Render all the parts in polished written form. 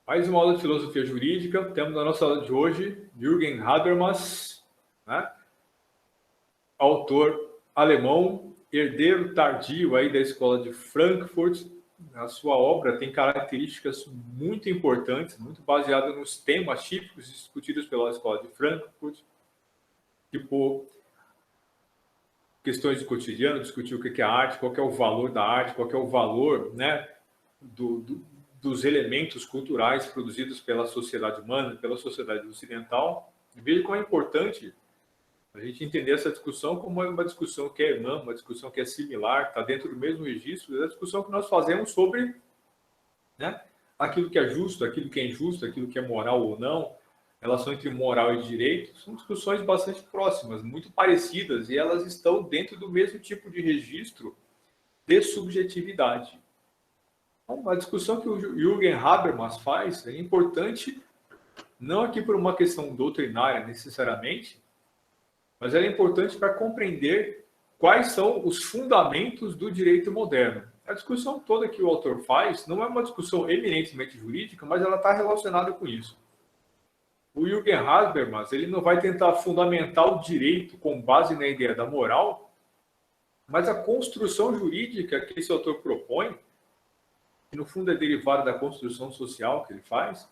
Mais uma aula de filosofia jurídica. Temos na nossa aula de hoje Jürgen Habermas, né? Autor alemão, herdeiro tardio aí da escola de Frankfurt. A sua obra tem características muito importantes, muito baseadas nos temas típicos discutidos pela escola de Frankfurt, tipo questões do cotidiano, discutir o que é arte, qual é o valor da arte, qual é o valor, né, dos elementos culturais produzidos pela sociedade humana, pela sociedade ocidental. Veja como é importante a gente entender essa discussão como uma discussão que é irmã, uma discussão que é similar, está dentro do mesmo registro, da discussão que nós fazemos sobre, né, aquilo que é justo, aquilo que é injusto, aquilo que é moral ou não, relação entre moral e direito, são discussões bastante próximas, muito parecidas, e elas estão dentro do mesmo tipo de registro de subjetividade. Então, a discussão que o Jürgen Habermas faz é importante, não aqui por uma questão doutrinária necessariamente, mas ela é importante para compreender quais são os fundamentos do direito moderno. A discussão toda que o autor faz não é uma discussão eminentemente jurídica, mas ela está relacionada com isso. O Jürgen Habermas ele não vai tentar fundamentar o direito com base na ideia da moral, mas a construção jurídica que esse autor propõe, que no fundo é derivada da construção social que ele faz,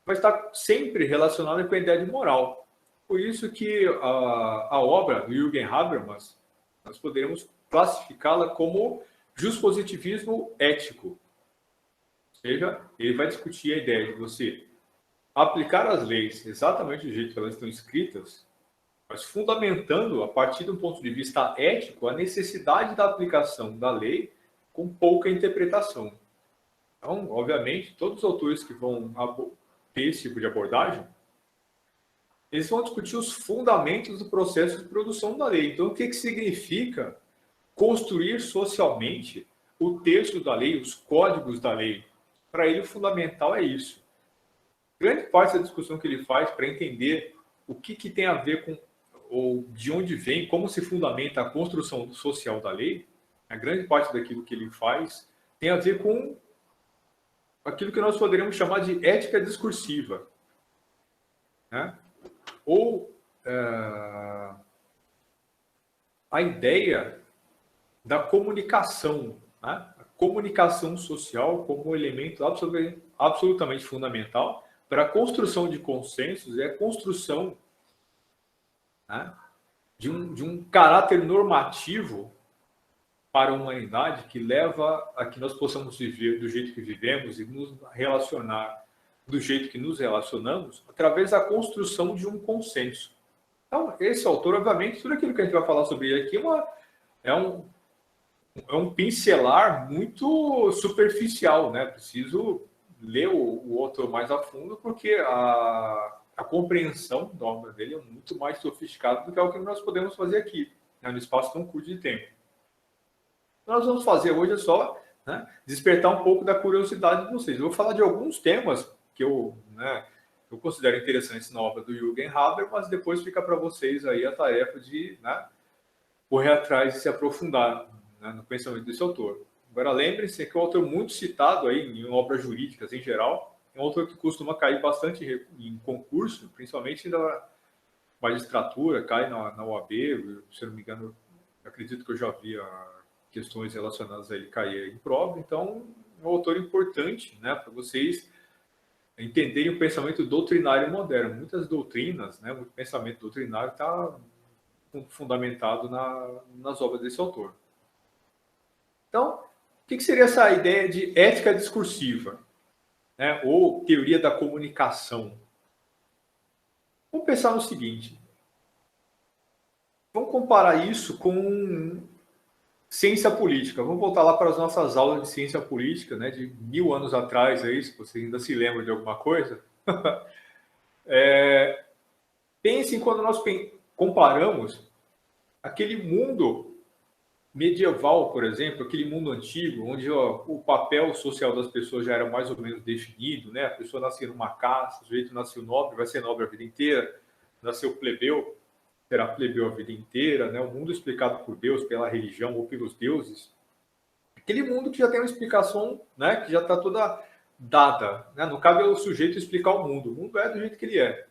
vai estar sempre relacionada com a ideia de moral. Por isso que a obra do Jürgen Habermas, nós poderíamos classificá-la como justpositivismo ético. Ou seja, ele vai discutir a ideia de você aplicar as leis exatamente do jeito que elas estão escritas, mas fundamentando, a partir de um ponto de vista ético, a necessidade da aplicação da lei com pouca interpretação. Então, obviamente, todos os autores que vão ter esse tipo de abordagem, eles vão discutir os fundamentos do processo de produção da lei. Então, o que significa construir socialmente o texto da lei, os códigos da lei? Para ele, o fundamental é isso. Grande parte da discussão que ele faz para entender o que tem a ver com, ou de onde vem, como se fundamenta a construção social da lei, a grande parte daquilo que ele faz tem a ver com aquilo que nós poderíamos chamar de ética discursiva, né? Ou a ideia da comunicação, né? A comunicação social como elemento absolutamente fundamental para a construção de consensos e a construção, né, de um caráter normativo para a humanidade que leva a que nós possamos viver do jeito que vivemos e nos relacionar do jeito que nos relacionamos através da construção de um consenso. Então, esse autor, obviamente, tudo aquilo que a gente vai falar sobre ele aqui é um pincelar muito superficial, né? Preciso ler o autor mais a fundo, porque a compreensão da obra dele é muito mais sofisticada do que o que nós podemos fazer aqui, né, no espaço tão curto de tempo. Nós vamos fazer hoje é só, né, despertar um pouco da curiosidade de vocês. Eu vou falar de alguns temas que eu considero interessantes na obra do Jürgen Habermas, mas depois fica para vocês aí a tarefa de, né, correr atrás e se aprofundar, né, no pensamento desse autor. Agora, lembrem-se que é um autor muito citado aí em obras jurídicas em geral, é um autor que costuma cair bastante em concurso, principalmente da magistratura, cai na OAB, se eu não me engano, acredito que eu já vi questões relacionadas a ele cair em prova, então é um autor importante, né, para vocês entenderem o pensamento doutrinário moderno. Muitas doutrinas, né, muito pensamento doutrinário está fundamentado nas obras desse autor. Então, o que seria essa ideia de ética discursiva, né, ou teoria da comunicação? Vamos pensar no seguinte. Vamos comparar isso com ciência política. Vamos voltar lá para as nossas aulas de ciência política, né, de 1000 anos atrás, aí, se você ainda se lembra de alguma coisa. Pensem quando nós comparamos aquele mundo medieval, por exemplo, aquele mundo antigo, onde o papel social das pessoas já era mais ou menos definido, né? A pessoa nascia numa caste, o sujeito nasceu nobre, vai ser nobre a vida inteira, nasceu plebeu, será plebeu a vida inteira, né? O mundo explicado por Deus, pela religião ou pelos deuses. Aquele mundo que já tem uma explicação, né? Que já está toda dada, né? Não cabe ao sujeito explicar o mundo é do jeito que ele é,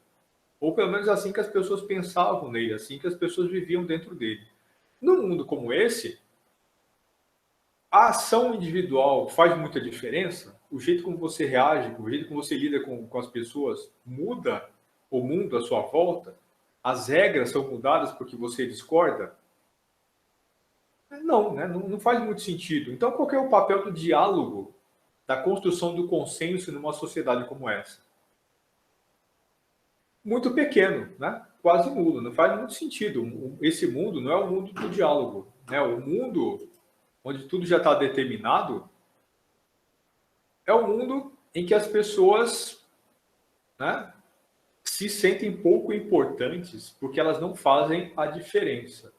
ou pelo menos assim que as pessoas pensavam nele, assim que as pessoas viviam dentro dele. Num mundo como esse, a ação individual faz muita diferença? O jeito como você reage, o jeito como você lida com as pessoas muda o mundo à sua volta? As regras são mudadas porque você discorda? Não, né? Não faz muito sentido. Então, qual que é o papel do diálogo, da construção do consenso numa sociedade como essa? Muito pequeno, né? Quase nulo. Não faz muito sentido. Esse mundo não é o mundo do diálogo, né? O mundo onde tudo já está determinado é o mundo em que as pessoas, né, se sentem pouco importantes porque elas não fazem a diferença.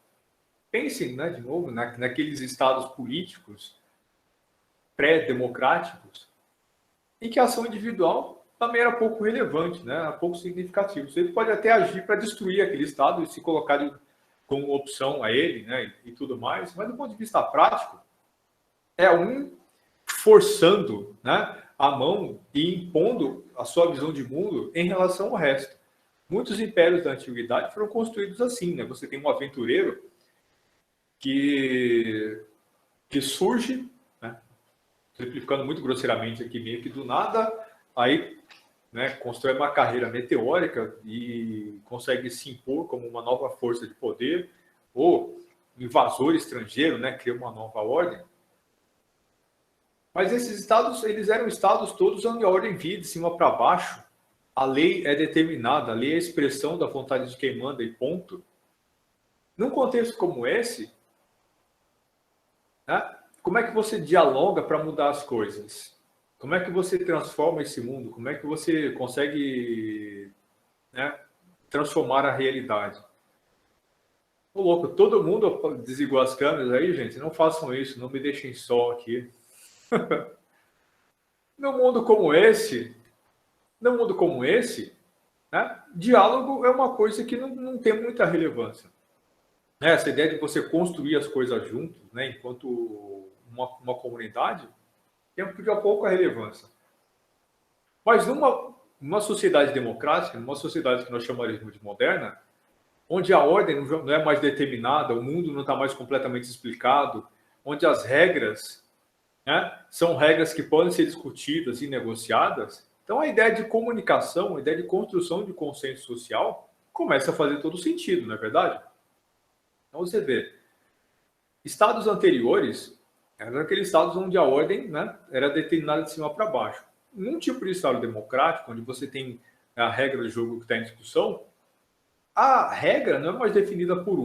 Pensem, né, de novo, naqueles estados políticos pré-democráticos em que a ação individual também era pouco relevante, né, era pouco significativo. Você pode até agir para destruir aquele estado e se colocar como opção a ele, né, e tudo mais, mas do ponto de vista prático, é um forçando, né, a mão e impondo a sua visão de mundo em relação ao resto. Muitos impérios da antiguidade foram construídos assim, né? Você tem um aventureiro que surge, né, simplificando muito grosseiramente aqui, meio que do nada, aí, né, constrói uma carreira meteórica e consegue se impor como uma nova força de poder, ou invasor estrangeiro, né, cria uma nova ordem. Mas esses estados, eles eram estados todos onde a ordem via de cima para baixo. A lei é determinada, a lei é a expressão da vontade de quem manda e ponto. Num contexto como esse, né, como é que você dialoga para mudar as coisas? Como é que você transforma esse mundo? Como é que você consegue, né, transformar a realidade? Ô, louco, todo mundo desligou as câmeras aí, gente. Não façam isso, não me deixem só aqui. Num mundo como esse, né, diálogo é uma coisa que não tem muita relevância. Essa ideia de você construir as coisas juntos, né, enquanto uma comunidade, tem pouca relevância. Mas numa sociedade democrática, numa sociedade que nós chamaríamos de moderna, onde a ordem não é mais determinada, o mundo não está mais completamente explicado, onde as regras, né, são regras que podem ser discutidas e negociadas, então a ideia de comunicação, a ideia de construção de consenso social começa a fazer todo sentido, não é verdade? Então você vê, estados anteriores eram aqueles estados onde a ordem, né, era determinada de cima para baixo. Num tipo de estado democrático, onde você tem a regra do jogo que está em discussão, a regra não é mais definida por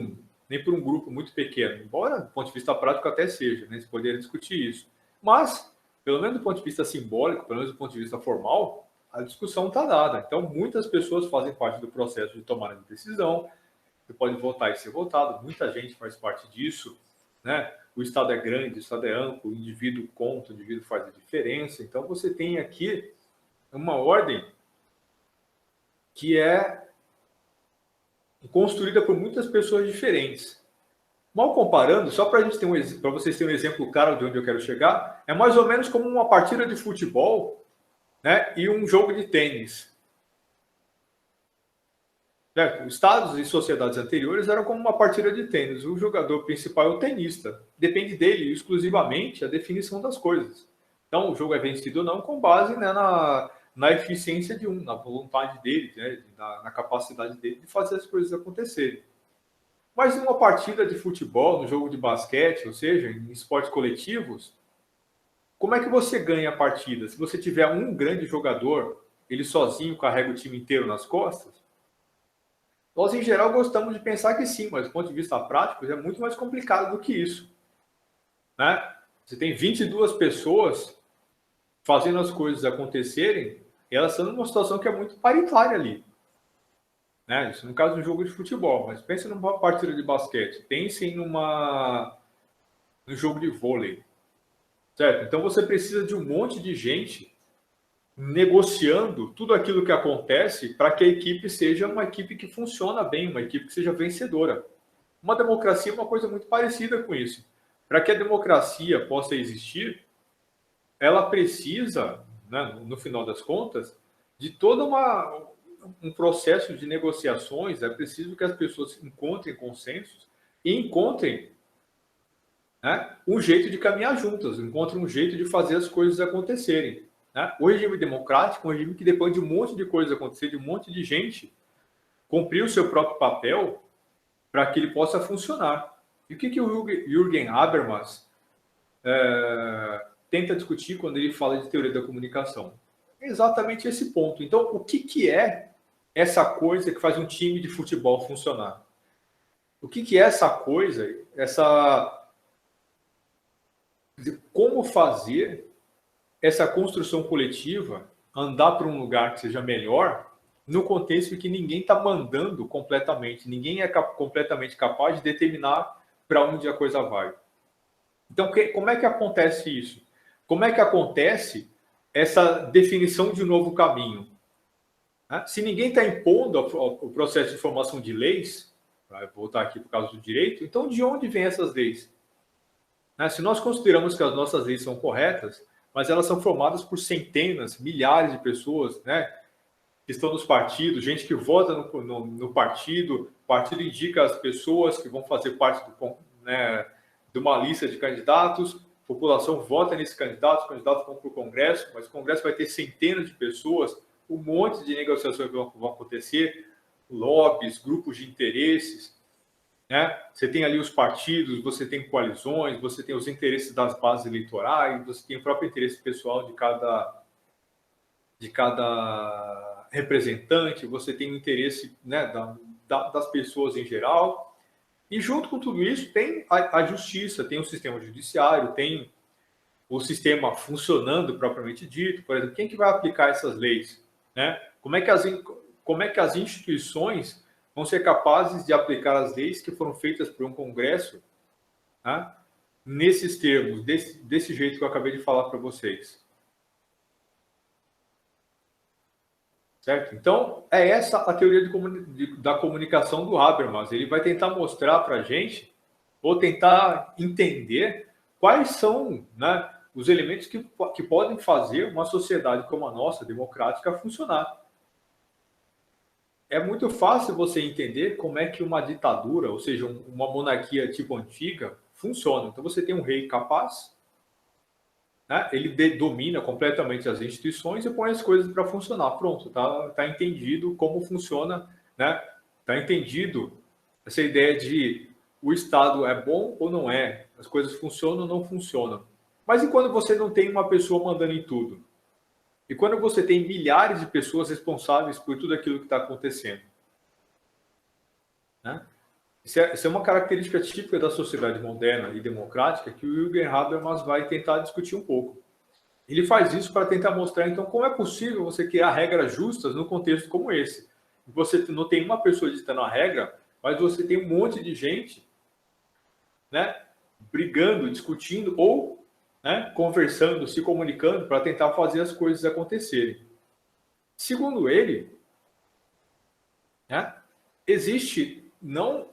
nem por um grupo muito pequeno, embora do ponto de vista prático até seja, né, você poderia discutir isso. Mas, pelo menos do ponto de vista simbólico, pelo menos do ponto de vista formal, a discussão está dada. Então, muitas pessoas fazem parte do processo de tomada de decisão. Você pode votar e ser votado, muita gente faz parte disso, né? O Estado é grande, o Estado é amplo, o indivíduo conta, o indivíduo faz a diferença. Então, você tem aqui uma ordem que é construída por muitas pessoas diferentes. Mal comparando, só para vocês terem um exemplo claro de onde eu quero chegar, é mais ou menos como uma partida de futebol, né, e um jogo de tênis. Estados e sociedades anteriores eram como uma partida de tênis. O jogador principal é o tenista. Depende dele exclusivamente a definição das coisas. Então, o jogo é vencido ou não com base, né, na eficiência de na vontade dele, né, na capacidade dele de fazer as coisas acontecerem. Mas numa partida de futebol, no jogo de basquete, ou seja, em esportes coletivos, como é que você ganha a partida? Se você tiver um grande jogador, ele sozinho carrega o time inteiro nas costas? Nós, em geral, gostamos de pensar que sim, mas do ponto de vista prático, é muito mais complicado do que isso. Né? Você tem 22 pessoas fazendo as coisas acontecerem, e elas estão numa situação que é muito paritária ali. Né? Isso no caso de um jogo de futebol, mas pense numa partida de basquete, pensem no jogo de vôlei. Certo? Então você precisa de um monte de gente negociando tudo aquilo que acontece para que a equipe seja uma equipe que funciona bem, uma equipe que seja vencedora. Uma democracia é uma coisa muito parecida com isso. Para que a democracia possa existir, ela precisa né, no final das contas, de todo um processo de negociações. É preciso que as pessoas encontrem consensos e encontrem, né, um jeito de caminhar juntas, encontrem um jeito de fazer as coisas acontecerem. Né? O regime democrático é um regime que depende de um monte de coisas acontecer, de um monte de gente cumprir o seu próprio papel para que ele possa funcionar. E o que o Jürgen Habermas tenta discutir quando ele fala de teoria da comunicação? É exatamente esse ponto. Então, o que é essa coisa que faz um time de futebol funcionar? O que é essa coisa, como fazer essa construção coletiva andar para um lugar que seja melhor, no contexto em que ninguém está mandando completamente, ninguém é completamente capaz de determinar para onde a coisa vai. Então, como é que acontece isso? Como é que acontece essa definição de um novo caminho? Se ninguém está impondo o processo de formação de leis, vai voltar aqui por causa do direito, então de onde vêm essas leis? Se nós consideramos que as nossas leis são corretas, mas elas são formadas por centenas, milhares de pessoas, né, que estão nos partidos, gente que vota no partido, o partido indica as pessoas que vão fazer parte de uma lista de candidatos, a população vota nesses candidatos, os candidatos vão para o Congresso, mas o Congresso vai ter centenas de pessoas, um monte de negociações vão acontecer, lobbies, grupos de interesses, né? Você tem ali os partidos, você tem coalizões, você tem os interesses das bases eleitorais, você tem o próprio interesse pessoal de cada representante, você tem o interesse, né, das pessoas em geral. E junto com tudo isso tem a justiça, tem o sistema judiciário, tem o sistema funcionando propriamente dito. Por exemplo, quem que vai aplicar essas leis? Né? Como é que as instituições vão ser capazes de aplicar as leis que foram feitas por um Congresso, né, nesses termos, desse jeito que eu acabei de falar para vocês? Certo? Então, é essa a teoria da comunicação do Habermas. Ele vai tentar mostrar para a gente, ou tentar entender, quais são, né, os elementos que podem fazer uma sociedade como a nossa, democrática, funcionar. É muito fácil você entender como é que uma ditadura, ou seja, uma monarquia tipo antiga, funciona. Então, você tem um rei capaz, né? Ele domina completamente as instituições e põe as coisas para funcionar. Pronto, tá entendido como funciona, né? Tá entendido essa ideia de o Estado é bom ou não é, as coisas funcionam ou não funcionam. Mas e quando você não tem uma pessoa mandando em tudo? E quando você tem milhares de pessoas responsáveis por tudo aquilo que está acontecendo? Né? Isso é uma característica típica da sociedade moderna e democrática que o Jürgen Habermas vai tentar discutir um pouco. Ele faz isso para tentar mostrar, então, como é possível você criar regras justas num contexto como esse. Você não tem uma pessoa ditando a regra, mas você tem um monte de gente, né, brigando, discutindo ou, né, conversando, se comunicando para tentar fazer as coisas acontecerem. Segundo ele, né, existe não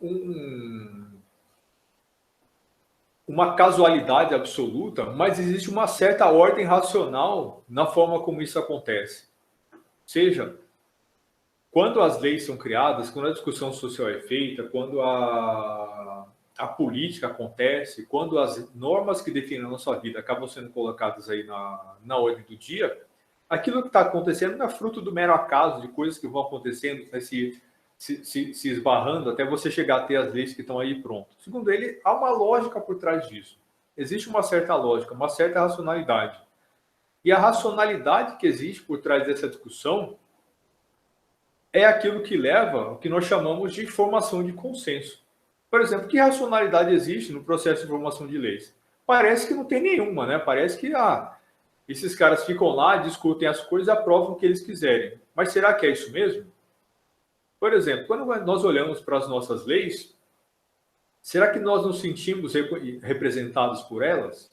uma casualidade absoluta, mas existe uma certa ordem racional na forma como isso acontece. Ou seja, quando as leis são criadas, quando a discussão social é feita, quando a política acontece, quando as normas que definem a nossa vida acabam sendo colocadas aí na ordem do dia, aquilo que está acontecendo não é fruto do mero acaso, de coisas que vão acontecendo, né, se esbarrando até você chegar a ter as leis que estão aí prontas. Segundo ele, há uma lógica por trás disso. Existe uma certa lógica, uma certa racionalidade. E a racionalidade que existe por trás dessa discussão é aquilo que leva ao que nós chamamos de formação de consenso. Por exemplo, que racionalidade existe no processo de formação de leis? Parece que não tem nenhuma, né? Parece que esses caras ficam lá, discutem as coisas e aprovam o que eles quiserem. Mas será que é isso mesmo? Por exemplo, quando nós olhamos para as nossas leis, será que nós nos sentimos representados por elas?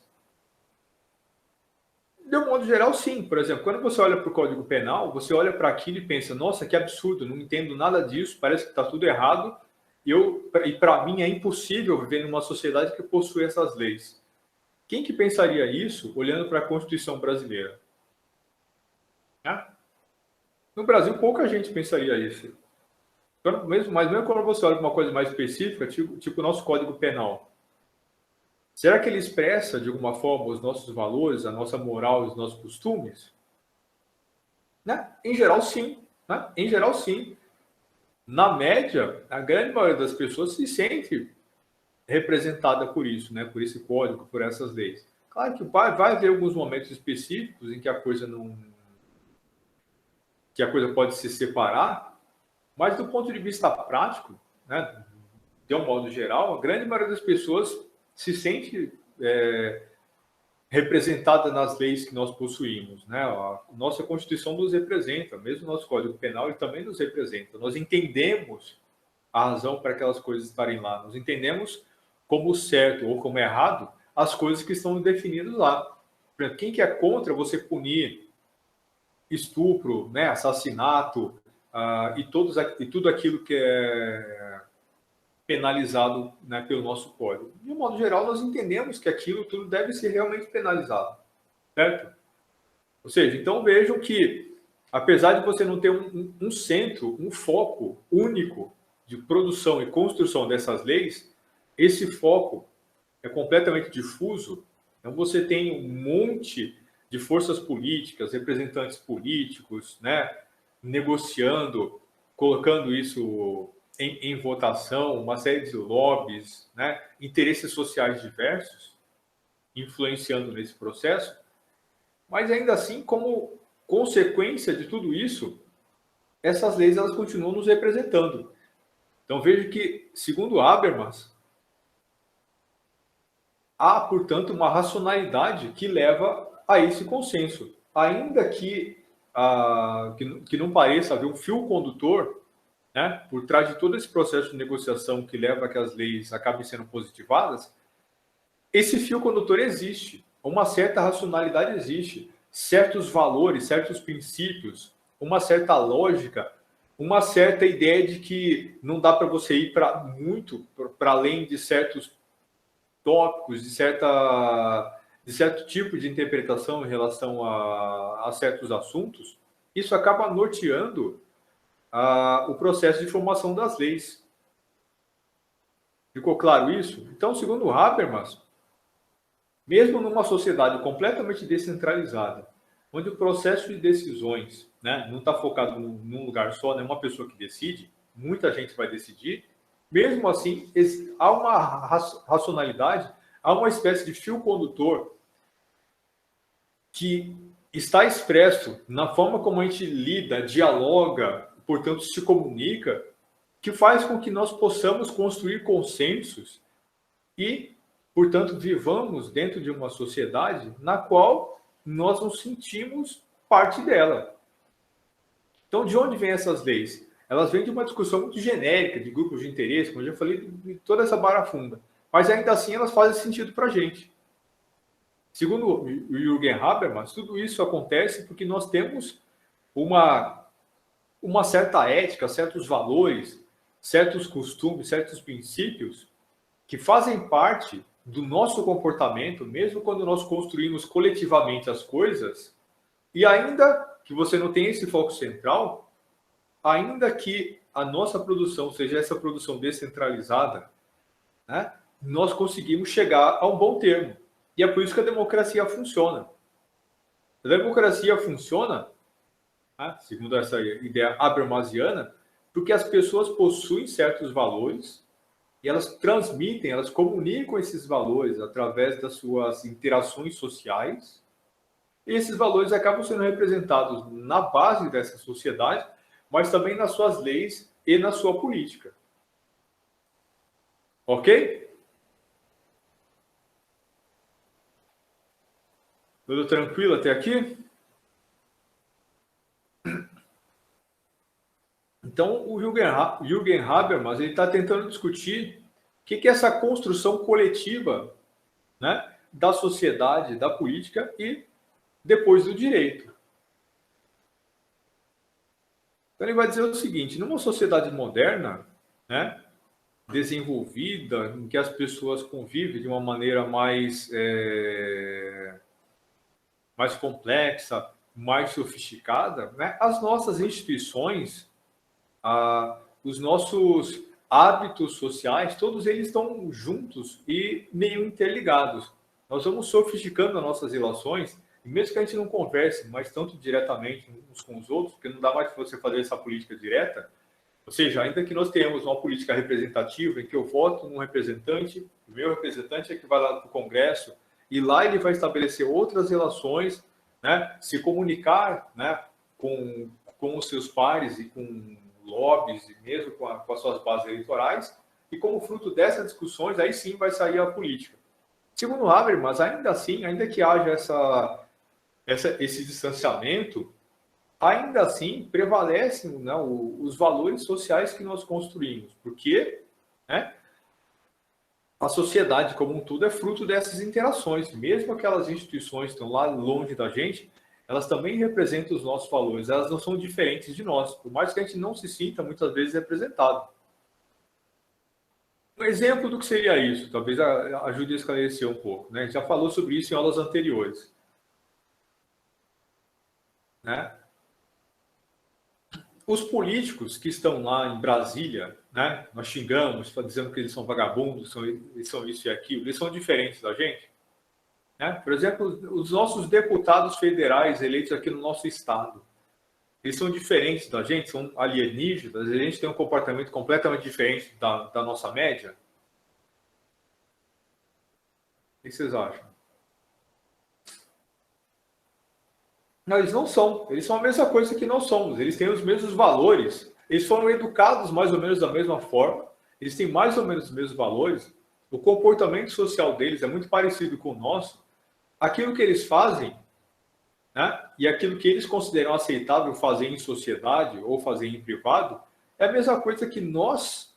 De um modo geral, sim. Por exemplo, quando você olha para o Código Penal, você olha para aquilo e pensa, nossa, que absurdo, não entendo nada disso, parece que está tudo errado, e para mim é impossível viver numa sociedade que possui essas leis. Quem que pensaria isso olhando para a Constituição brasileira? Né? No Brasil, pouca gente pensaria isso. Mas mesmo quando você olha para uma coisa mais específica, tipo o nosso Código Penal, será que ele expressa, de alguma forma, os nossos valores, a nossa moral, os nossos costumes? Né? Em geral, sim. Né? Em geral, sim. Na média, a grande maioria das pessoas se sente representada por isso, né? Por esse código, por essas leis. Claro que vai haver alguns momentos específicos em que a coisa não, que a coisa pode se separar, mas do ponto de vista prático, né, de um modo geral, a grande maioria das pessoas se sente representada nas leis que nós possuímos, né? A nossa Constituição nos representa, mesmo o nosso Código Penal ele também nos representa. Nós entendemos a razão para aquelas coisas estarem lá. Nós entendemos como certo ou como errado as coisas que estão definidas lá. Por exemplo, quem que é contra você punir estupro, né, assassinato e tudo aquilo que é penalizado, né, pelo nosso código? De um modo geral, nós entendemos que aquilo tudo deve ser realmente penalizado, certo? Ou seja, então vejam que, apesar de você não ter um centro, um foco único de produção e construção dessas leis, esse foco é completamente difuso. Então você tem um monte de forças políticas, representantes políticos, né, negociando, colocando isso em votação, uma série de lobbies, né, interesses sociais diversos influenciando nesse processo, mas ainda assim, como consequência de tudo isso, essas leis elas continuam nos representando. Então veja que, segundo Habermas, há, portanto, uma racionalidade que leva a esse consenso. Ainda que não pareça haver um fio condutor, né, por trás de todo esse processo de negociação que leva a que as leis acabem sendo positivadas, esse fio condutor existe, uma certa racionalidade existe, certos valores, certos princípios, uma certa lógica, uma certa ideia de que não dá para você ir para além de certos tópicos, de certo tipo de interpretação em relação a certos assuntos. Isso acaba norteando o processo de formação das leis. Ficou claro isso? Então, segundo Habermas, mesmo numa sociedade completamente descentralizada, onde o processo de decisões, né, não está focado num lugar só, né, uma pessoa que decide, muita gente vai decidir, mesmo assim, há uma racionalidade, há uma espécie de fio condutor que está expresso na forma como a gente lida, dialoga, portanto, se comunica, que faz com que nós possamos construir consensos e, portanto, vivamos dentro de uma sociedade na qual nós nos sentimos parte dela. Então, de onde vêm essas leis? Elas vêm de uma discussão muito genérica, de grupos de interesse, como eu já falei, de toda essa barafunda. Mas ainda assim elas fazem sentido para a gente. Segundo o Jürgen Habermas, tudo isso acontece porque nós temos uma certa ética, certos valores, certos costumes, certos princípios que fazem parte do nosso comportamento, mesmo quando nós construímos coletivamente as coisas, e ainda que você não tenha esse foco central, ainda que a nossa produção seja essa produção descentralizada, né, nós conseguimos chegar a um bom termo. E é por isso que a democracia funciona. A democracia funciona, né, segundo essa ideia habermasiana, porque as pessoas possuem certos valores e elas transmitem, elas comunicam esses valores através das suas interações sociais. E esses valores acabam sendo representados na base dessa sociedade, mas também nas suas leis e na sua política. Ok? Tudo tranquilo até aqui? Então, o Jürgen Habermas está tentando discutir o que é essa construção coletiva, né, da sociedade, da política e depois do direito. Então, ele vai dizer o seguinte: numa sociedade moderna, né, desenvolvida, em que as pessoas convivem de uma maneira mais complexa, mais sofisticada, né, as nossas instituições, os nossos hábitos sociais, todos eles estão juntos e meio interligados. Nós vamos sofisticando as nossas relações, e mesmo que a gente não converse mais tanto diretamente uns com os outros, porque não dá mais para você fazer essa política direta, ou seja, ainda que nós tenhamos uma política representativa, em que eu voto num representante, o meu representante é que vai lá para o Congresso, e lá ele vai estabelecer outras relações, né, se comunicar, né, com os seus pares e com lobbies, e mesmo com as suas bases eleitorais, e como fruto dessas discussões, aí sim vai sair a política. Segundo Habermas, ainda assim, ainda que haja esse distanciamento, ainda assim prevalecem, né, os valores sociais que nós construímos, porque, né, a sociedade como um todo é fruto dessas interações. Mesmo aquelas instituições que estão lá longe da gente, elas também representam os nossos valores, elas não são diferentes de nós, por mais que a gente não se sinta muitas vezes representado. Um exemplo do que seria isso, talvez ajude a esclarecer um pouco, né? A gente já falou sobre isso em aulas anteriores, né? Os políticos que estão lá em Brasília, né? Nós xingamos, dizendo que eles são vagabundos, eles são isso e aquilo, eles são diferentes da gente, né? Por exemplo, os nossos deputados federais eleitos aqui no nosso estado, eles são diferentes da gente, são alienígenas, a gente tem um comportamento completamente diferente da nossa média. O que vocês acham? Não, eles não são. Eles são a mesma coisa que nós somos. Eles têm os mesmos valores. Eles foram educados mais ou menos da mesma forma. Eles têm mais ou menos os mesmos valores. O comportamento social deles é muito parecido com o nosso. Aquilo que eles fazem, né, e aquilo que eles consideram aceitável fazer em sociedade ou fazer em privado, é a mesma coisa que nós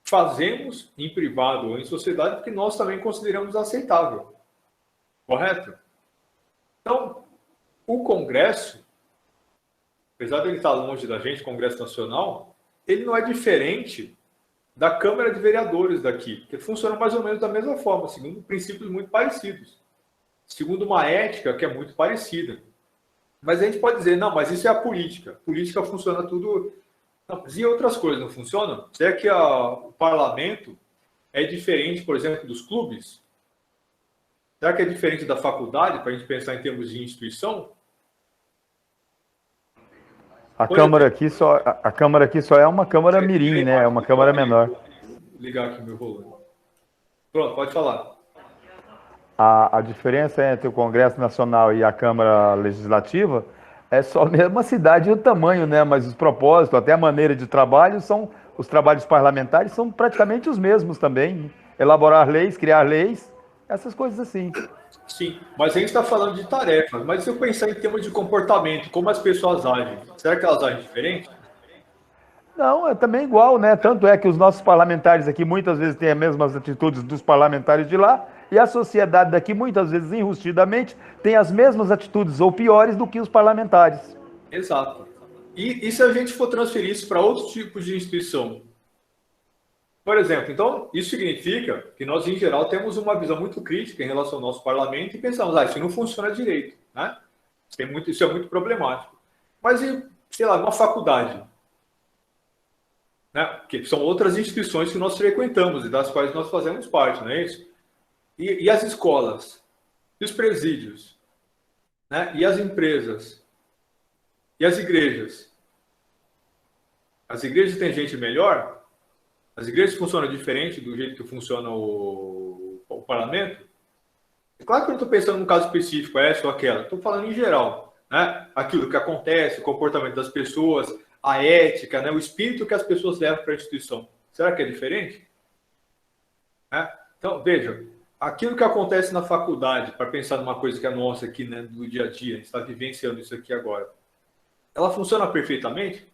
fazemos em privado ou em sociedade, porque nós também consideramos aceitável. Correto? Então, o Congresso, apesar de ele estar longe da gente, Congresso Nacional, ele não é diferente da Câmara de Vereadores daqui, que funciona mais ou menos da mesma forma, segundo princípios muito parecidos, segundo uma ética que é muito parecida. Mas a gente pode dizer, não, mas isso é a política. A política funciona tudo... Não, e outras coisas não funcionam? Será que o parlamento é diferente, por exemplo, dos clubes? Será que é diferente da faculdade, para a gente pensar em termos de instituição? A Câmara aqui só é uma Câmara mirim, né? É uma Câmara menor. Vou ligar aqui o meu volume. Pronto, pode falar. A diferença entre o Congresso Nacional e a Câmara Legislativa é só mesmo a cidade e o tamanho, né? Mas os propósitos, até a maneira de trabalho, os trabalhos parlamentares são praticamente os mesmos também. Elaborar leis, criar leis, essas coisas assim. Sim, mas a gente está falando de tarefas. Mas se eu pensar em termos de comportamento, como as pessoas agem, será que elas agem diferente? Não, é também igual, né? Tanto é que os nossos parlamentares aqui muitas vezes têm as mesmas atitudes dos parlamentares de lá, e a sociedade daqui muitas vezes, enrustidamente, tem as mesmas atitudes ou piores do que os parlamentares. Exato. E se a gente for transferir isso para outros tipos de instituição? Por exemplo, então, isso significa que nós, em geral, temos uma visão muito crítica em relação ao nosso parlamento e pensamos, isso não funciona direito, né? Isso é muito problemático. Mas, sei lá, uma faculdade, né? Que são outras instituições que nós frequentamos e das quais nós fazemos parte, não é isso? E as escolas, e os presídios, né? E as empresas, e as igrejas. As igrejas têm gente melhor? As igrejas funcionam diferente do jeito que funciona o parlamento? É claro que eu não estou pensando num caso específico, essa ou aquela. Estou falando em geral, né? Aquilo que acontece, o comportamento das pessoas, a ética, né? O espírito que as pessoas levam para a instituição. Será que é diferente? Né? Então, veja, aquilo que acontece na faculdade, para pensar numa coisa que é nossa aqui, né, do dia a dia, a gente está vivenciando isso aqui agora, ela funciona perfeitamente?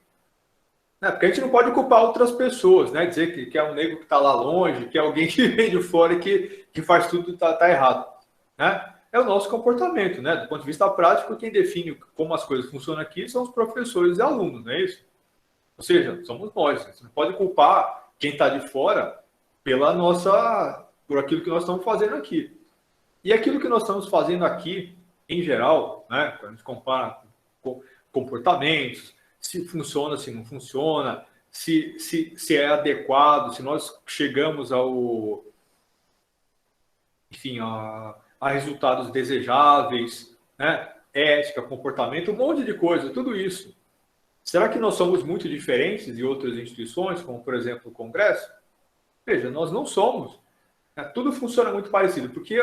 Porque a gente não pode culpar outras pessoas, né? Dizer que é um negro que está lá longe, que é alguém que vem de fora e que faz tudo e está errado. Né? É o nosso comportamento, né? Do ponto de vista prático, quem define como as coisas funcionam aqui são os professores e alunos, não é isso? Ou seja, somos nós. Você não pode culpar quem está de fora por aquilo que nós estamos fazendo aqui. E aquilo que nós estamos fazendo aqui, em geral, né, quando a gente compara com comportamentos, se funciona, se não funciona, se é adequado, se nós chegamos ao, enfim, a resultados desejáveis, né, ética, comportamento, um monte de coisa, tudo isso. Será que nós somos muito diferentes de outras instituições, como, por exemplo, o Congresso? Veja, nós não somos. Tudo funciona muito parecido, porque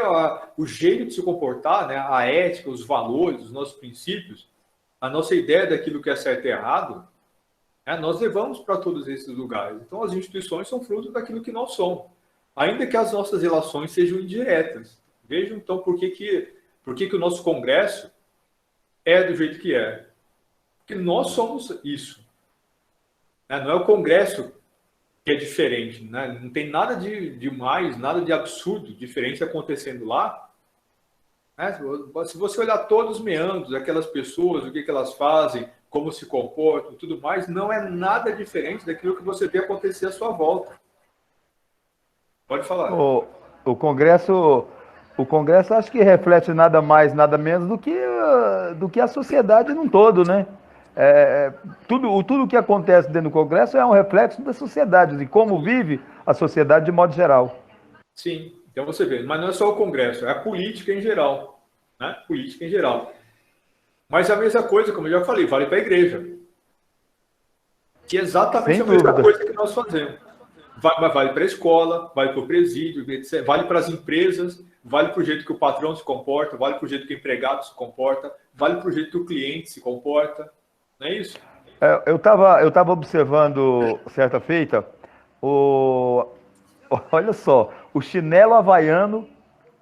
o jeito de se comportar, né, a ética, os valores, os nossos princípios, a nossa ideia daquilo que é certo e errado, né, nós levamos para todos esses lugares. Então, as instituições são fruto daquilo que nós somos, ainda que as nossas relações sejam indiretas. Vejam, então, por que o nosso Congresso é do jeito que é. Porque nós somos isso. Né? Não é o Congresso que é diferente, né? Não tem nada de mais, nada de absurdo, diferente acontecendo lá. Né? Se você olhar todos os meandros, aquelas pessoas, o que elas fazem, como se comportam, tudo mais, não é nada diferente daquilo que você vê acontecer à sua volta. Pode falar. O Congresso, o Congresso acho que reflete nada mais, nada menos do que a sociedade num todo, né? Tudo que acontece dentro do Congresso é um reflexo da sociedade, de como vive a sociedade de modo geral. Sim, então você vê, mas não é só o Congresso, é a política em geral, né? Política em geral. Mas a mesma coisa, como eu já falei, vale para a igreja. Que é exatamente Sem a mesma dúvida. coisa que nós fazemos. Vale para a escola, vale para o presídio, vale para as empresas, vale para o jeito que o patrão se comporta, vale para o jeito que o empregado se comporta, vale para o jeito que o cliente se comporta. Não é isso? Eu tava observando certa feita, o, olha só, o chinelo havaiano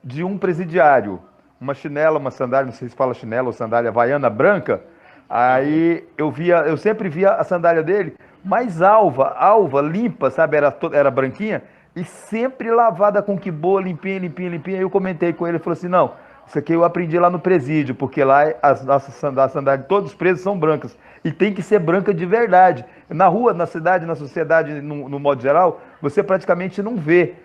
de um presidiário. Uma chinela, uma sandália, não sei se fala chinela ou sandália havaiana branca. Aí eu sempre via a sandália dele mais alva, limpa, sabe? Era branquinha e sempre lavada com que boa, limpinha, limpinha, limpinha. Aí eu comentei com ele, ele falou assim: não, isso aqui eu aprendi lá no presídio, porque lá as nossas sandálias, todos os presos são brancas. E tem que ser branca de verdade. Na rua, na cidade, na sociedade, no modo geral, você praticamente não vê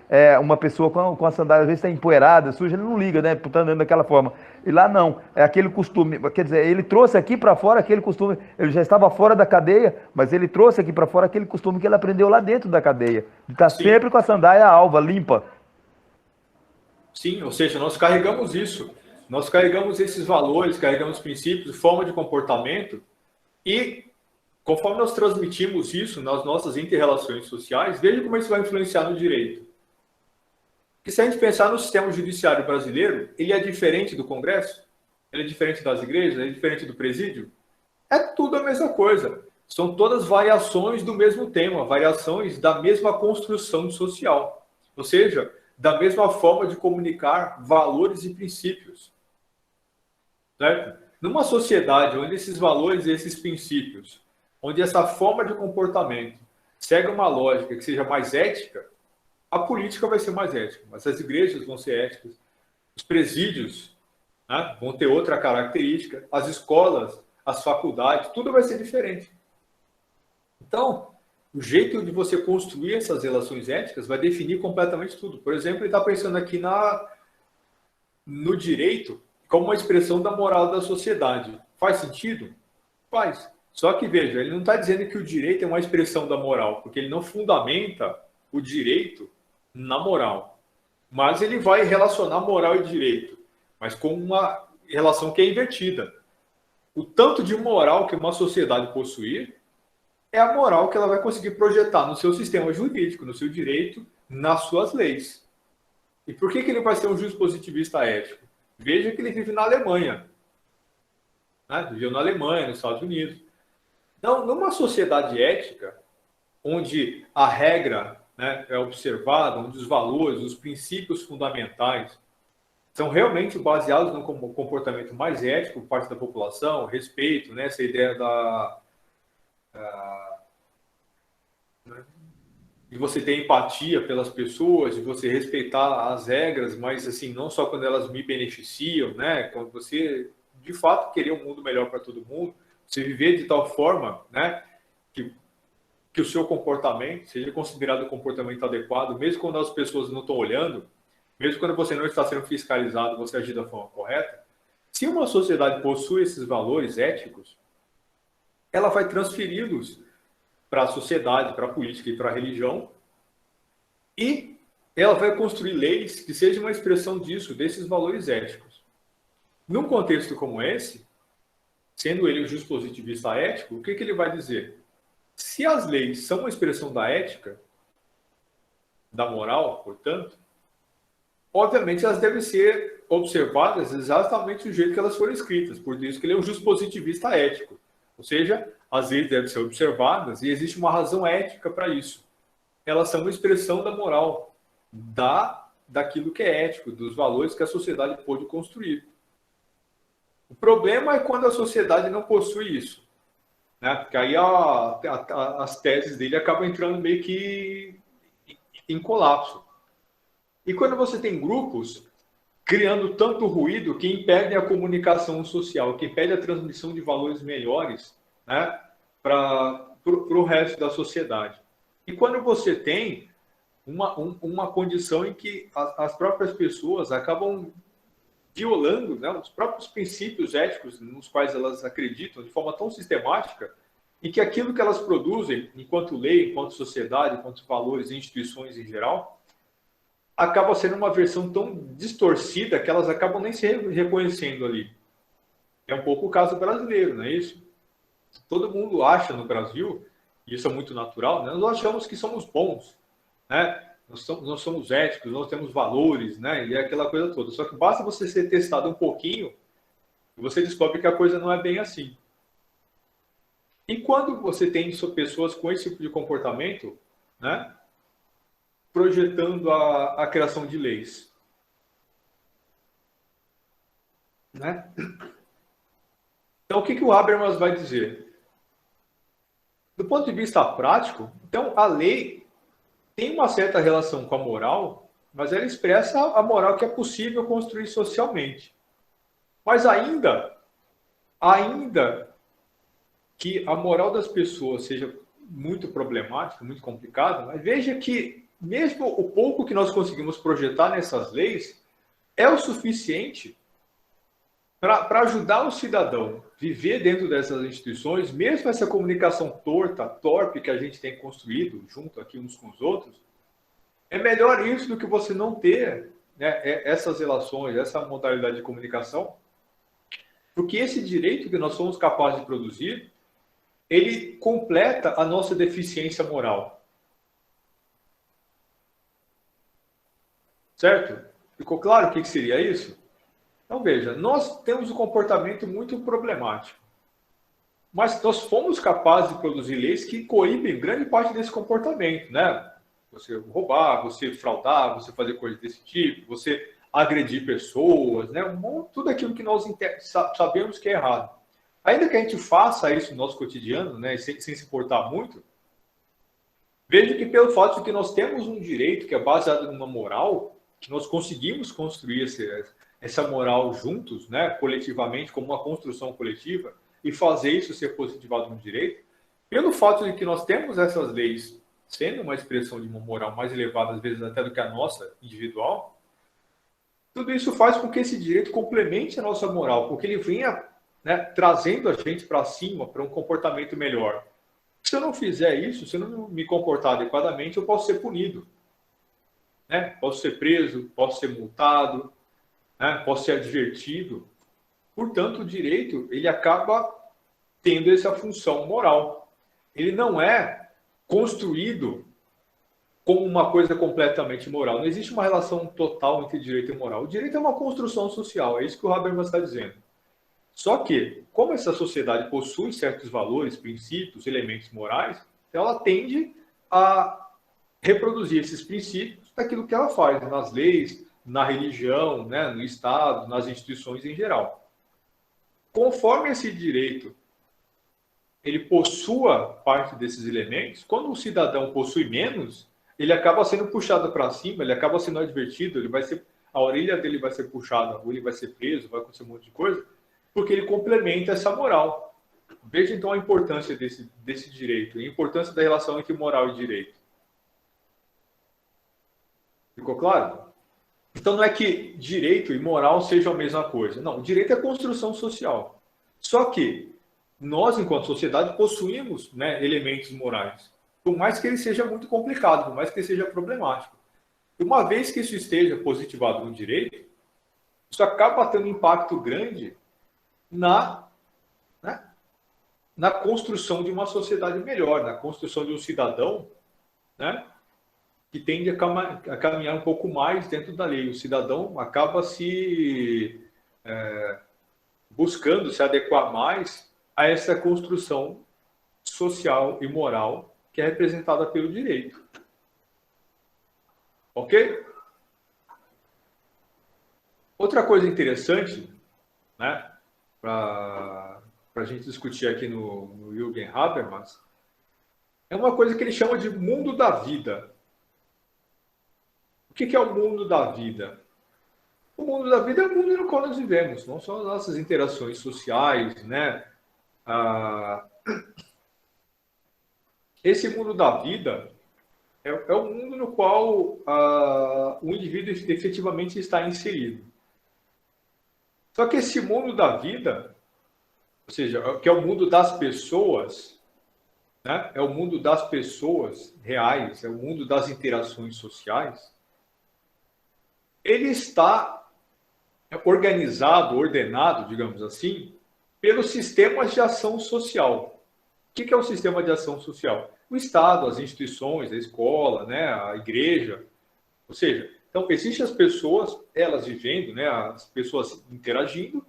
uma pessoa com a sandália, às vezes está empoeirada, suja, ele não liga, né? Por estar andando daquela forma. E lá não, é aquele costume. Quer dizer, ele trouxe aqui para fora aquele costume. Ele já estava fora da cadeia, mas ele trouxe aqui para fora aquele costume que ele aprendeu lá dentro da cadeia. De estar Sim, sempre com a sandália alva, limpa. sim, ou seja, nós carregamos isso. Nós carregamos esses valores, carregamos princípios, forma de comportamento e conforme nós transmitimos isso nas nossas inter-relações sociais, veja como isso vai influenciar no direito. Porque se a gente pensar no sistema judiciário brasileiro, ele é diferente do Congresso? Ele é diferente das igrejas? Ele é diferente do presídio? É tudo a mesma coisa. São todas variações do mesmo tema, variações da mesma construção social. Ou seja, da mesma forma de comunicar valores e princípios. Certo? Numa sociedade onde esses valores e esses princípios, onde essa forma de comportamento segue uma lógica que seja mais ética, a política vai ser mais ética, mas as igrejas vão ser éticas, os presídios, né, vão ter outra característica, as escolas, as faculdades, tudo vai ser diferente. Então, o jeito de você construir essas relações éticas vai definir completamente tudo. Por exemplo, ele está pensando aqui no direito como uma expressão da moral da sociedade. Faz sentido? Faz. Só que, veja, ele não está dizendo que o direito é uma expressão da moral, porque ele não fundamenta o direito na moral. Mas ele vai relacionar moral e direito, mas com uma relação que é invertida. O tanto de moral que uma sociedade possuir é a moral que ela vai conseguir projetar no seu sistema jurídico, no seu direito, nas suas leis. E por que ele vai ser um juiz positivista ético? Veja que ele vive na Alemanha. Né? Viveu na Alemanha, nos Estados Unidos. Então, numa sociedade ética, onde a regra, né, é observada, onde os valores, os princípios fundamentais são realmente baseados no comportamento mais ético por parte da população, respeito, né, essa ideia de você ter empatia pelas pessoas, de você respeitar as regras, mas assim, não só quando elas me beneficiam, né, quando você de fato querer um mundo melhor para todo mundo, você viver de tal forma, né, que o seu comportamento seja considerado um comportamento adequado, mesmo quando as pessoas não estão olhando, mesmo quando você não está sendo fiscalizado, você agir da forma correta. Se uma sociedade possui esses valores éticos, ela vai transferi-los para a sociedade, para a política e para a religião, e ela vai construir leis que sejam uma expressão disso, desses valores éticos. Num contexto como esse, sendo ele um justpositivista ético, o que ele vai dizer? Se as leis são uma expressão da ética, da moral, portanto, obviamente elas devem ser observadas exatamente do jeito que elas foram escritas, por isso que ele é um justpositivista ético. Ou seja, as leis devem ser observadas e existe uma razão ética para isso. Elas são uma expressão da moral, daquilo que é ético, dos valores que a sociedade pôde construir. O problema é quando a sociedade não possui isso, né? Porque aí as teses dele acabam entrando meio que em colapso. E quando você tem grupos criando tanto ruído que impedem a comunicação social, que impede a transmissão de valores melhores, né, para o resto da sociedade. E quando você tem uma condição em que as próprias pessoas acabam violando, né, os próprios princípios éticos nos quais elas acreditam de forma tão sistemática, e que aquilo que elas produzem, enquanto lei, enquanto sociedade, enquanto valores e instituições em geral, acaba sendo uma versão tão distorcida que elas acabam nem se reconhecendo ali. É um pouco o caso brasileiro, não é isso? Todo mundo acha no Brasil, e isso é muito natural, né? Nós achamos que somos bons, né? Nós somos éticos, nós temos valores, né? E é aquela coisa toda. Só que basta você ser testado um pouquinho e você descobre que a coisa não é bem assim. E quando você tem pessoas com esse tipo de comportamento, né? Projetando a criação de leis, né? Então, o que o Habermas vai dizer? Do ponto de vista prático, então, a lei tem uma certa relação com a moral, mas ela expressa a moral que é possível construir socialmente. Mas ainda que a moral das pessoas seja muito problemática, muito complicada, mas veja que mesmo o pouco que nós conseguimos projetar nessas leis é o suficiente para ajudar o cidadão a viver dentro dessas instituições, mesmo essa comunicação torpe que a gente tem construído junto aqui uns com os outros, é melhor isso do que você não ter, né, essas relações, essa modalidade de comunicação, porque esse direito que nós somos capazes de produzir, ele completa a nossa deficiência moral. Certo? Ficou claro o que seria isso? Então, veja, nós temos um comportamento muito problemático. Mas nós fomos capazes de produzir leis que coíbem grande parte desse comportamento, né? Você roubar, você fraudar, você fazer coisas desse tipo, você agredir pessoas, né? Tudo aquilo que nós sabemos que é errado. Ainda que a gente faça isso no nosso cotidiano, né, sem se importar muito, veja que pelo fato de que nós temos um direito que é baseado numa moral, que nós conseguimos construir essa moral juntos, né, coletivamente, como uma construção coletiva, e fazer isso ser positivado no direito, pelo fato de que nós temos essas leis sendo uma expressão de uma moral mais elevada, às vezes até do que a nossa individual, tudo isso faz com que esse direito complemente a nossa moral, porque ele venha, né, trazendo a gente para cima, para um comportamento melhor. Se eu não fizer isso, se eu não me comportar adequadamente, eu posso ser punido. Né? Posso ser preso, posso ser multado, né? Posso ser advertido. Portanto, o direito ele acaba tendo essa função moral. Ele não é construído como uma coisa completamente moral. Não existe uma relação total entre direito e moral. O direito é uma construção social, é isso que o Habermas está dizendo. Só que, como essa sociedade possui certos valores, princípios, elementos morais, ela tende a reproduzir esses princípios daquilo que ela faz, nas leis, na religião, né, no Estado, nas instituições em geral. Conforme esse direito ele possua parte desses elementos, quando o cidadão possui menos, ele acaba sendo puxado para cima, ele acaba sendo advertido, a orelha dele vai ser puxada, ou ele vai ser preso, vai acontecer um monte de coisa, porque ele complementa essa moral. Veja então a importância desse direito, a importância da relação entre moral e direito. Ficou claro? Então, não é que direito e moral sejam a mesma coisa. Não, direito é construção social. Só que nós, enquanto sociedade, possuímos, né, elementos morais. Por mais que ele seja muito complicado, por mais que ele seja problemático. Uma vez que isso esteja positivado no direito, isso acaba tendo um impacto grande na, né, na construção de uma sociedade melhor, na construção de um cidadão, né, que tende a caminhar um pouco mais dentro da lei. O cidadão acaba buscando se adequar mais a essa construção social e moral que é representada pelo direito. Ok? Outra coisa interessante, né, para a gente discutir aqui no Jürgen Habermas, é uma coisa que ele chama de mundo da vida. O que é o mundo da vida? O mundo da vida é o mundo no qual nós vivemos, não são as nossas interações sociais, né? Esse mundo da vida é o mundo no qual o indivíduo efetivamente está inserido. Só que esse mundo da vida, ou seja, que é o mundo das pessoas, né? É o mundo das pessoas reais, é o mundo das interações sociais, ele está organizado, ordenado, digamos assim, pelos sistemas de ação social. O que é o sistema de ação social? O Estado, as instituições, a escola, né, a igreja. Ou seja, então, existem as pessoas, elas vivendo, né, as pessoas interagindo,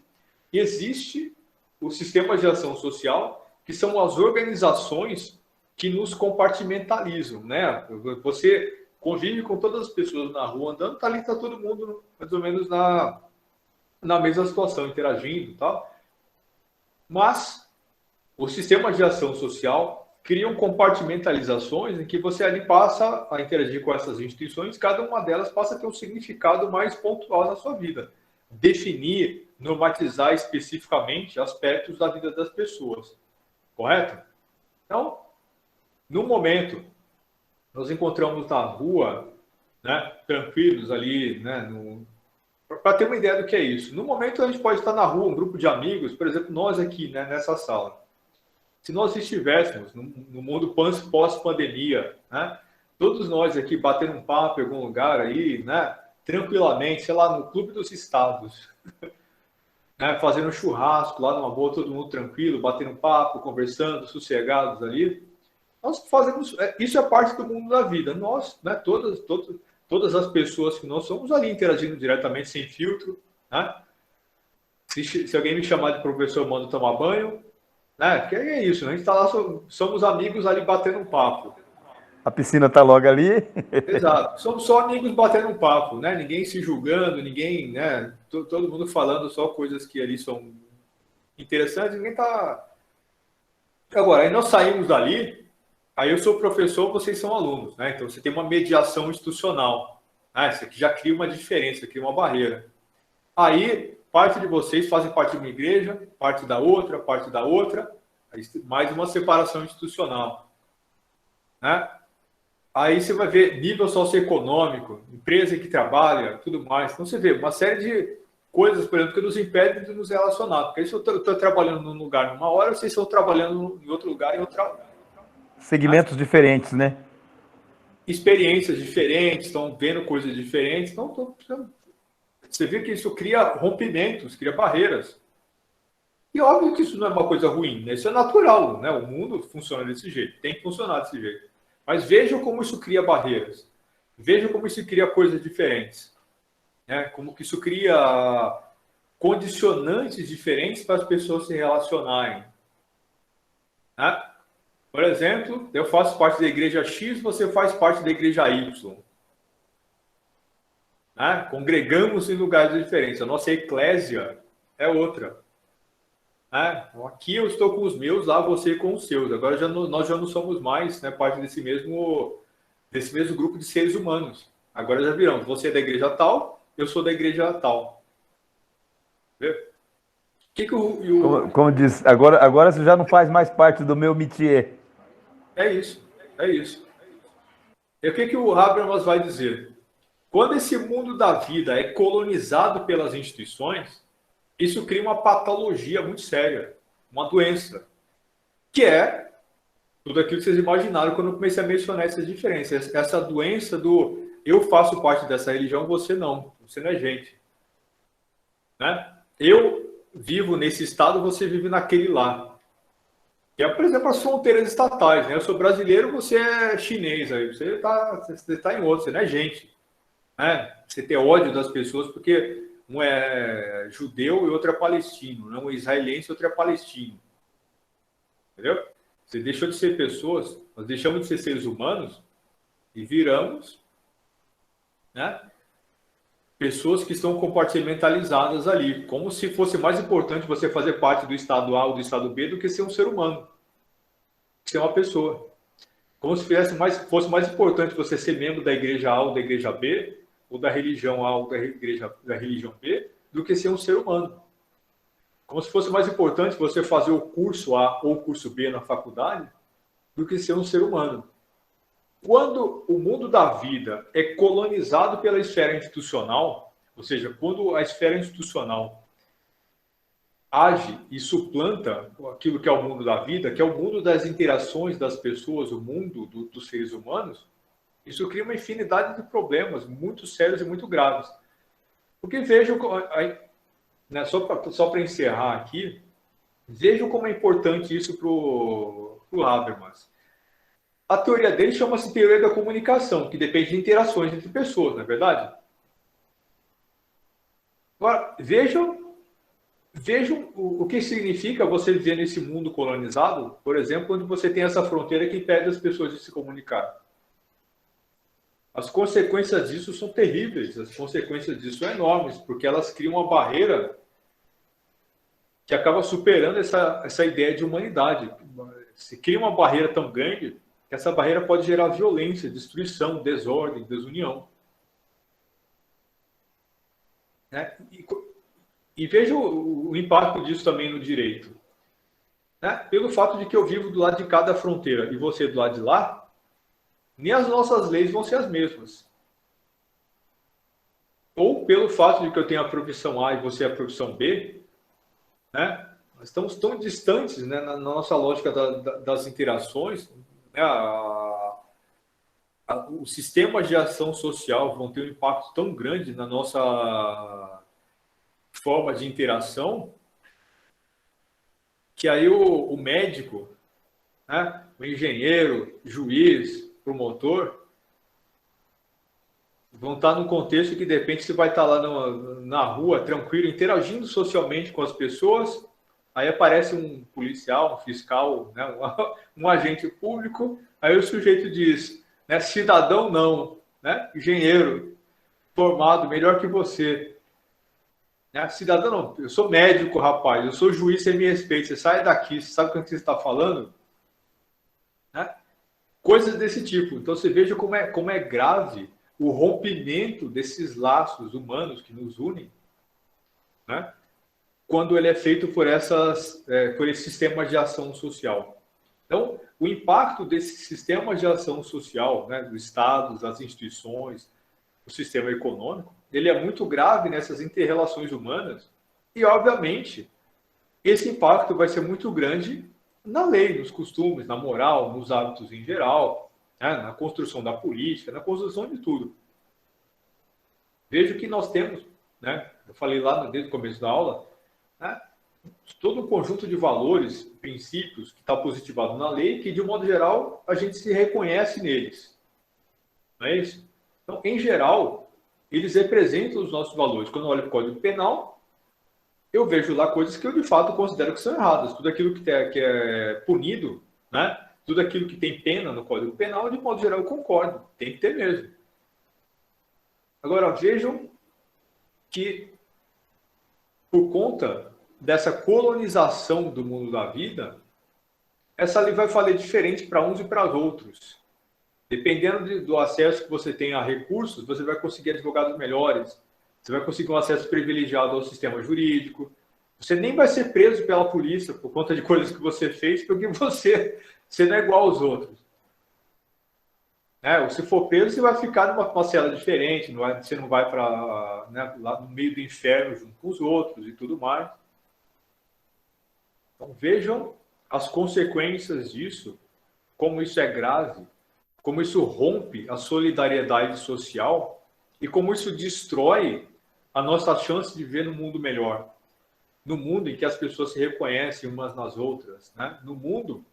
e existe o sistema de ação social, que são as organizações que nos compartimentalizam. Né? Você convive com todas as pessoas na rua andando, tá ali, está todo mundo mais ou menos na mesma situação, interagindo e tal. Mas o sistema de ação social criam compartimentalizações em que você ali passa a interagir com essas instituições, cada uma delas passa a ter um significado mais pontual na sua vida. Definir, normatizar especificamente aspectos da vida das pessoas. Correto? Então, no momento, nós encontramos na rua, né, tranquilos ali, né, para ter uma ideia do que é isso. No momento, a gente pode estar na rua, um grupo de amigos, por exemplo, nós aqui, né, nessa sala. Se nós estivéssemos no mundo pós-pandemia, né, todos nós aqui batendo um papo em algum lugar aí, né, tranquilamente, sei lá, no Clube dos Estados, né, fazendo um churrasco lá numa boa, todo mundo tranquilo, batendo um papo, conversando, sossegados ali, nós fazemos, isso é parte do mundo da vida. Nós, né, todas as pessoas que nós somos ali interagindo diretamente, sem filtro, né? Se alguém me chamar de professor, eu mando tomar banho, né? Que é isso, né? A gente está lá, somos amigos ali batendo um papo. A piscina está logo ali. Exato. Somos só amigos batendo um papo, né? Ninguém se julgando, ninguém, né? Todo mundo falando só coisas que ali são interessantes, ninguém está... Agora, aí nós saímos dali, aí eu sou professor, vocês são alunos, né? Então você tem uma mediação institucional, né? Isso aqui já cria uma diferença, cria uma barreira. Aí, parte de vocês fazem parte de uma igreja, parte da outra, aí mais uma separação institucional, né? Aí você vai ver nível socioeconômico, empresa que trabalha, tudo mais. Então você vê uma série de coisas, por exemplo, que nos impedem de nos relacionar. Porque se eu estou trabalhando num lugar numa hora, vocês estão trabalhando em outro lugar em outra hora. Segmentos diferentes, né? Experiências diferentes, estão vendo coisas diferentes. Então, você vê que isso cria rompimentos, cria barreiras. E óbvio que isso não é uma coisa ruim, né? Isso é natural, né? O mundo funciona desse jeito, tem que funcionar desse jeito. Mas vejam como isso cria barreiras. Vejam como isso cria coisas diferentes. Né? Como que isso cria condicionantes diferentes para as pessoas se relacionarem. Né? Por exemplo, eu faço parte da igreja X, você faz parte da igreja Y. Né? Congregamos em lugares diferentes. A nossa eclésia é outra. Né? Aqui eu estou com os meus, lá você com os seus. Agora nós já não somos mais, né, parte desse mesmo grupo de seres humanos. Agora já viramos. Você é da igreja tal, eu sou da igreja tal. Vê? Como diz, agora você já não faz mais parte do meu métier. É isso. E o que o Habermas vai dizer? Quando esse mundo da vida é colonizado pelas instituições, isso cria uma patologia muito séria, uma doença, que é tudo aquilo que vocês imaginaram quando eu comecei a mencionar essas diferenças. Essa doença do eu faço parte dessa religião, você não é gente. Né? Eu vivo nesse estado, você vive naquele lá. Que é, por exemplo, as fronteiras estatais. Né? Eu sou brasileiro, você é chinês. Aí. Você tá em outro, você não é gente. Né? Você tem ódio das pessoas porque um é judeu e outro é palestino. Né? Um é israelense e outro é palestino. Entendeu? Você deixou de ser pessoas, nós deixamos de ser seres humanos e viramos, né, pessoas que estão compartimentalizadas ali, como se fosse mais importante você fazer parte do estado A ou do estado B do que ser um ser humano, ser uma pessoa. Como se fosse mais importante você ser membro da igreja A ou da igreja B, ou da religião A ou da religião B, do que ser um ser humano. Como se fosse mais importante você fazer o curso A ou o curso B na faculdade do que ser um ser humano. Quando o mundo da vida é colonizado pela esfera institucional, ou seja, quando a esfera institucional age e suplanta aquilo que é o mundo da vida, que é o mundo das interações das pessoas, o mundo dos seres humanos, isso cria uma infinidade de problemas muito sérios e muito graves. Porque vejam, né, só para encerrar aqui, vejam como é importante isso para o Habermas. A teoria dele chama-se teoria da comunicação, que depende de interações entre pessoas, não é verdade? Agora, vejam o que significa você viver nesse mundo colonizado, por exemplo, onde você tem essa fronteira que impede as pessoas de se comunicar. As consequências disso são terríveis, as consequências disso são enormes, porque elas criam uma barreira que acaba superando essa ideia de humanidade. Se cria uma barreira tão grande que essa barreira pode gerar violência, destruição, desordem, desunião. Né? E veja o impacto disso também no direito. Né? Pelo fato de que eu vivo do lado de cada fronteira e você do lado de lá, nem as nossas leis vão ser as mesmas. Ou pelo fato de que eu tenho a profissão A e você a profissão B, né? Nós estamos tão distantes, né, na nossa lógica das interações, né? Os sistemas de ação social vão ter um impacto tão grande na nossa forma de interação que aí o médico, né, o engenheiro, juiz, promotor, vão estar num contexto que, de repente, você vai estar lá na rua, tranquilo, interagindo socialmente com as pessoas, aí aparece um policial, um fiscal, né, um agente público, aí o sujeito diz, né, cidadão não, né, engenheiro, formado, melhor que você. Né, cidadão não, eu sou médico, rapaz, eu sou juiz, você me respeita, você sai daqui, você sabe o que você está falando? Né? Coisas desse tipo. Então você veja como é grave o rompimento desses laços humanos que nos unem, né? Quando ele é feito por esses sistemas de ação social. Então, o impacto desses sistemas de ação social, né, dos estados, das instituições, o sistema econômico, ele é muito grave nessas inter-relações humanas e, obviamente, esse impacto vai ser muito grande na lei, nos costumes, na moral, nos hábitos em geral, né, na construção da política, na construção de tudo. Veja que nós temos, né, eu falei lá desde o começo da aula, né, todo um conjunto de valores, princípios que está positivado na lei, que de um modo geral a gente se reconhece neles. Não é isso? Então, em geral, eles representam os nossos valores. Quando eu olho para o Código Penal, eu vejo lá coisas que eu de fato considero que são erradas. Tudo aquilo que é punido, né? Tudo aquilo que tem pena no Código Penal, de modo geral, eu concordo. Tem que ter mesmo. Agora, vejam que, por conta dessa colonização do mundo da vida, essa lei vai fazer diferente para uns e para outros. Dependendo do acesso que você tem a recursos, você vai conseguir advogados melhores, você vai conseguir um acesso privilegiado ao sistema jurídico, você nem vai ser preso pela polícia por conta de coisas que você fez, porque você não é igual aos outros. né? Ou se for preso, você vai ficar numa cela diferente, você não vai para, né, lá no meio do inferno junto com os outros e tudo mais. Então, vejam as consequências disso, como isso é grave, como isso rompe a solidariedade social e como isso destrói a nossa chance de ver no mundo melhor. No mundo em que as pessoas se reconhecem umas nas outras, né? No mundo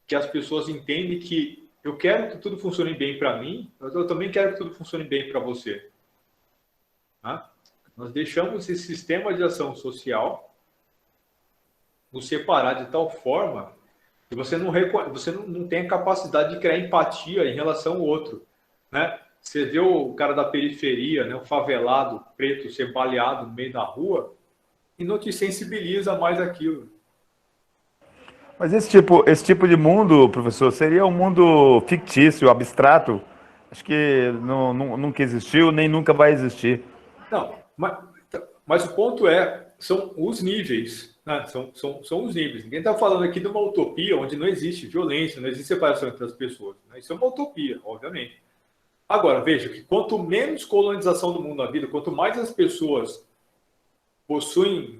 que as pessoas entendem que eu quero que tudo funcione bem para mim, mas eu também quero que tudo funcione bem para você. Né? Nós deixamos esse sistema de ação social nos separar de tal forma que você não tem a capacidade de criar empatia em relação ao outro. Né? Você vê o cara da periferia, né, o favelado preto ser baleado no meio da rua e não te sensibiliza mais aquilo. Mas esse tipo de mundo, professor, seria um mundo fictício, abstrato. Acho que nunca existiu, nem nunca vai existir. Não, mas o ponto são os níveis, né? São os níveis. Ninguém está falando aqui de uma utopia onde não existe violência, não existe separação entre as pessoas. Né? Isso é uma utopia, obviamente. Agora, veja que quanto menos colonização do mundo na vida, quanto mais as pessoas possuem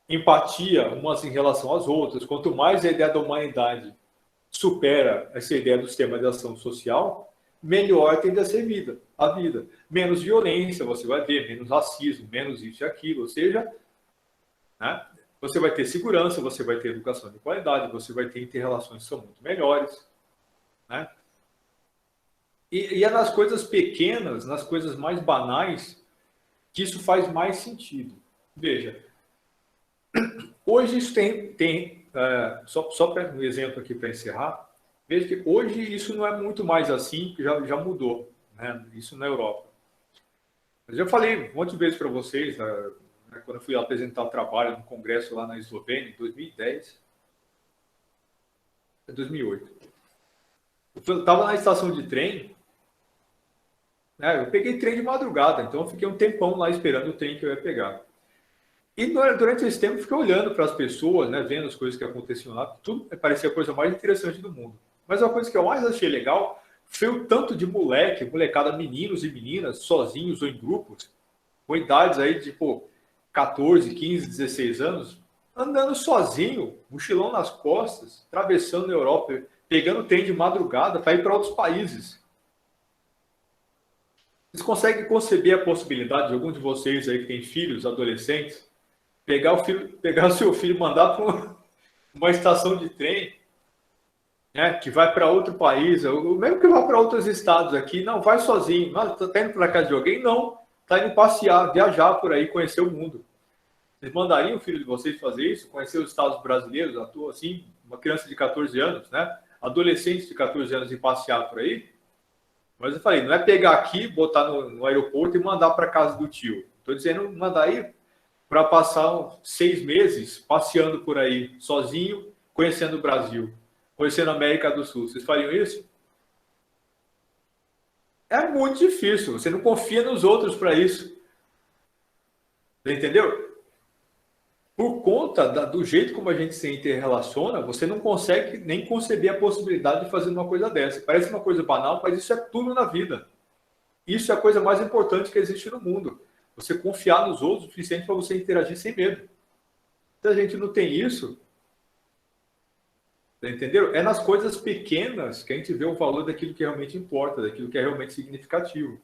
empatia umas em relação às outras, quanto mais a ideia da humanidade supera essa ideia do sistema de ação social, melhor tende a ser a vida. Menos violência você vai ver, menos racismo, menos isso e aquilo. Ou seja, né, você vai ter segurança, você vai ter educação de qualidade, você vai ter interrelações que são muito melhores. Né? E é nas coisas pequenas, nas coisas mais banais, que isso faz mais sentido. Veja, hoje isso só para um exemplo aqui para encerrar, veja que hoje isso não é muito mais assim, que já mudou, né? Isso na Europa. Eu já falei um monte de vezes para vocês, quando eu fui apresentar o trabalho no congresso lá na Eslovênia, em 2010, 2008. Eu estava na estação de trem, né? Eu peguei trem de madrugada, então eu fiquei um tempão lá esperando o trem que eu ia pegar. E durante esse tempo eu fiquei olhando para as pessoas, né, vendo as coisas que aconteciam lá, tudo parecia a coisa mais interessante do mundo. Mas a coisa que eu mais achei legal foi o tanto de molecada, meninos e meninas, sozinhos ou em grupos, com idades aí de 14, 15, 16 anos, andando sozinho, mochilão nas costas, atravessando a Europa, pegando trem de madrugada para ir para outros países. Vocês conseguem conceber a possibilidade de algum de vocês aí que tem filhos, adolescentes, pegar o seu filho e mandar para uma estação de trem, né, que vai para outro país, ou mesmo que vá para outros estados aqui, não, vai sozinho. Está indo para casa de alguém? Não. Está indo passear, viajar por aí, conhecer o mundo. Vocês mandariam o filho de vocês fazer isso? Conhecer os estados brasileiros, à toa, assim, uma criança de 14 anos, né? Adolescentes de 14 anos e passear por aí? Mas eu falei, não é pegar aqui, botar no aeroporto e mandar para casa do tio. Estou dizendo, mandar aí para passar 6 meses passeando por aí, sozinho, conhecendo o Brasil, conhecendo a América do Sul. Vocês fariam isso? É muito difícil. Você não confia nos outros para isso. Você entendeu? Por conta do jeito como a gente se interrelaciona, você não consegue nem conceber a possibilidade de fazer uma coisa dessa. Parece uma coisa banal, mas isso é tudo na vida. Isso é a coisa mais importante que existe no mundo. Você confiar nos outros o suficiente para você interagir sem medo. Se a gente não tem isso, entendeu? É nas coisas pequenas que a gente vê o valor daquilo que realmente importa, daquilo que é realmente significativo.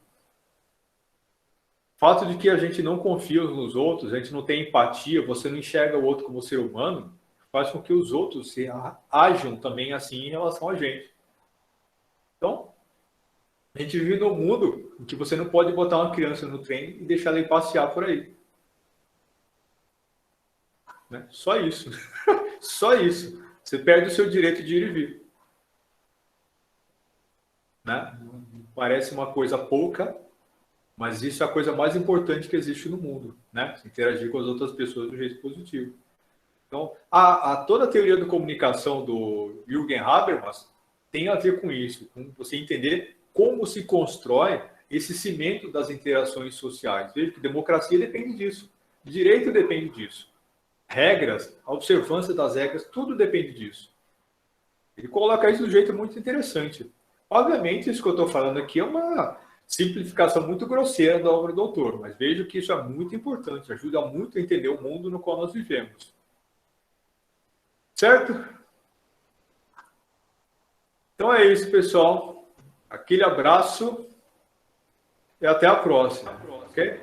O fato de que a gente não confia nos outros, a gente não tem empatia, você não enxerga o outro como ser humano, faz com que os outros ajam também assim em relação a gente. Então, a gente vive num mundo em que você não pode botar uma criança no trem e deixar ela ir passear por aí. Né? Só isso. Só isso. Você perde o seu direito de ir e vir. Né? Parece uma coisa pouca, mas isso é a coisa mais importante que existe no mundo. Né? Interagir com as outras pessoas do jeito positivo. Então, toda a teoria da comunicação do Jürgen Habermas tem a ver com isso, com você entender como se constrói esse cimento das interações sociais. Veja que democracia depende disso, direito depende disso, regras, a observância das regras, tudo depende disso. Ele coloca isso de um jeito muito interessante. Obviamente, isso que eu estou falando aqui é uma simplificação muito grosseira da obra do autor, mas vejo que isso é muito importante, ajuda muito a entender o mundo no qual nós vivemos. Certo? Então é isso, pessoal. Aquele abraço e até a próxima. Ok?